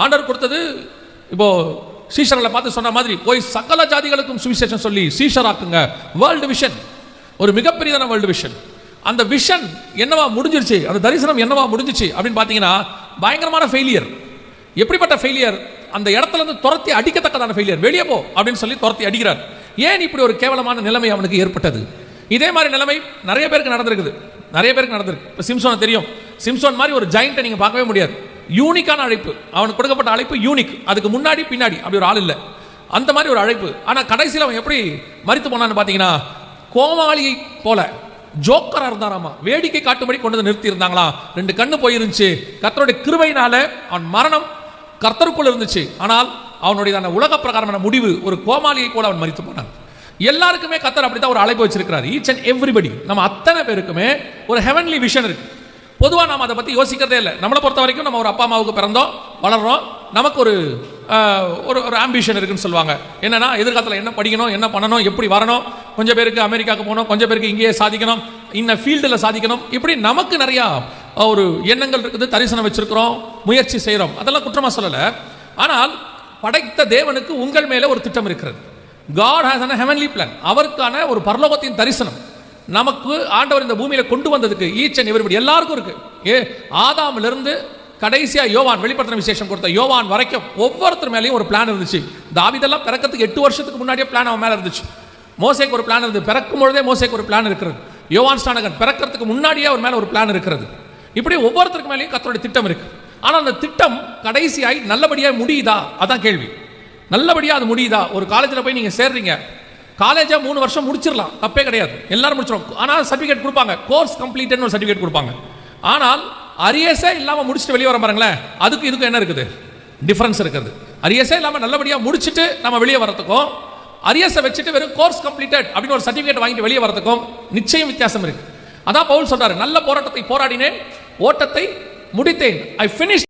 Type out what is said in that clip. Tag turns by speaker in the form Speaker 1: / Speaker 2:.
Speaker 1: ஆண்டவர் கொடுத்தது இப்போ சீஷர்களை பார்த்து சொன்ன மாதிரி போய் சகல ஜாதிகளுக்கும் சுவிசேஷம் சொல்லி சீஷராக்குங்க. வேர்ல்டு விஷன், ஒரு மிகப்பெரியதான வேர்ல்டு விஷன். அந்த விஷன் என்னவா முடிஞ்சிருச்சு, அந்த தரிசனம் என்னவா முடிஞ்சிச்சு அப்படின்னு பார்த்தீங்கன்னா பயங்கரமான ஃபெயிலியர். எப்படிப்பட்ட ஃபெயிலியர்? அந்த இடத்துல இருந்து துரத்தி அடிக்கத்தக்கதான ஃபெயிலியர். வெளியே போ அப்படின்னு சொல்லி துரத்தி அடிக்கிறார். ஏன் இப்படி ஒரு கேவலமான நிலைமை அவனுக்கு ஏற்பட்டது? இதே மாதிரி நிலைமை நிறைய பேருக்கு நடந்திருக்குது, நிறைய பேருக்கு நடந்திருக்கு. இப்போ சிம்சோனை தெரியும். சிம்சோன் மாதிரி ஒரு ஜெயண்ட்டை நீங்கள் பார்க்கவே முடியாது. யூனிக்கான அழைப்பு, அவனுக்கு கொடுக்கப்பட்ட அழைப்பு யூனிக். அதுக்கு முன்னாடி பின்னாடி அப்படி ஒரு ஆள் இல்லை, அந்த மாதிரி ஒரு அழைப்பு. ஆனால் கடைசியில் அவன் எப்படி மரித்து போனான்னு பார்த்தீங்கன்னா கோமாளியை போல ஜோக்கரா இருந்தாராமா. வேடிக்கை காட்டும்படி கொண்டு வந்து நிறுத்தி இருந்தாங்களா. 2 கண்ணு போயிருந்துச்சு. கர்த்தருடைய கிருபையினால அவன் மரணம் கர்த்தருக்குள் இருந்துச்சு. ஆனால் அவனுடைய உலக பிரகாரமான முடிவு ஒரு கோமாளியை போல அவன் மரித்து போனான். எல்லாருக்குமே கர்த்தர் அப்படித்தான் ஒரு அழைப்பு வச்சிருக்கிறார். ஈச் அண்ட் எவ்ரிபடி, நம்ம அத்தனை பேருக்குமே ஒரு ஹெவன்லி விஷன் இருக்கு. பொதுவாக நாம் அதை பற்றி யோசிக்கிறதே இல்லை. நம்மளை பொறுத்த வரைக்கும் நம்ம ஒரு அப்பா அம்மாவுக்கு பிறந்தோம், வளர்றோம், நமக்கு ஒரு ஒரு ஆம்பிஷன் இருக்குன்னு சொல்லுவாங்க. என்னன்னா எதிர்காலத்தில் என்ன படிக்கணும், என்ன பண்ணணும், எப்படி வரணும். கொஞ்சம் பேருக்கு அமெரிக்காவுக்கு போகணும், கொஞ்சம் பேருக்கு இங்கேயே சாதிக்கணும், இந்த ஃபீல்டில் சாதிக்கணும். இப்படி நமக்கு நிறையா ஒரு எண்ணங்கள் இருக்குது, தரிசனம் வச்சிருக்கிறோம், முயற்சி செய்கிறோம். அதெல்லாம் குற்றமாக சொல்லலை. ஆனால் படைத்த தேவனுக்கு உங்கள் மேலே ஒரு திட்டம் இருக்கிறது. God has a heavenly plan. அவருக்கான ஒரு பரலோகத்தின் தரிசனம் நமக்கு ஆண்டவர் இந்த பூமியில கொண்டு வந்ததுக்கு ஈச் அண்ட் எவரிபடி எல்லாருக்கும் இருக்கு. ஆதாமிலிருந்து கடைசியா யோவான் வெளிப்படுத்தின விசேஷம் கொடுத்த யோவான் வரைக்கும் ஒவ்வொருத்தர் மேலேயும் ஒரு பிளான் இருந்துச்சு. தாவீதெல்லாம் பிறக்கிறதுக்கு 8 வருஷத்துக்கு முன்னாடியே பிளான் அவன் மேல இருந்துச்சு. மோசேக்கு ஒரு பிளான் இருந்தது, பிறக்கும் பொழுதே மோசேக்கு ஒரு பிளான் இருக்கிறது. யோவான் ஸ்நானகன் பிறக்கிறதுக்கு முன்னாடியே அவர் மேல ஒரு பிளான் இருக்கிறது. இப்படி ஒவ்வொருத்தருக்கு மேலேயும் கர்த்தருடைய திட்டம் இருக்கு. ஆனால் அந்த திட்டம் கடைசியாய் நல்லபடியாக முடியுதா? அதான் கேள்வி. நல்லபடியாக அது முடியுதா? ஒரு காலேஜில் போய் நீங்கள் சேர்றீங்க, காலேஜாக 3 வருஷம் முடிச்சிடலாம், தப்பே கிடையாது, எல்லாரும் முடிச்சிடும். ஆனால் சர்டிஃபிகேட் கொடுப்பாங்க, கோர்ஸ் கம்ப்ளீட்டட்னு ஒரு சர்டிஃபிகேட் கொடுப்பாங்க. ஆனால் அரியஸே இல்லாமல் முடிச்சுட்டு வெளியே வர பாருங்களேன், அதுக்கு இதுக்கும் என்ன இருக்குது? டிஃபரன்ஸ் இருக்குது. அரியஸே இல்லாமல் நல்லபடியாக முடிச்சுட்டு நம்ம வெளியே வரதுக்கும், அரியஸை வச்சுட்டு வெறும் கோர்ஸ் கம்ப்ளீட்டட் அப்படின்னு ஒரு சர்டிஃபிகேட் வாங்கிட்டு வெளியே வரதுக்கும் நிச்சயம் வித்தியாசம் இருக்கு. அதான் பவுல் சொல்றாரு, நல்ல போராட்டத்தை போராடினேன், ஓட்டத்தை முடித்தேன், ஐ ஃபினிஷ்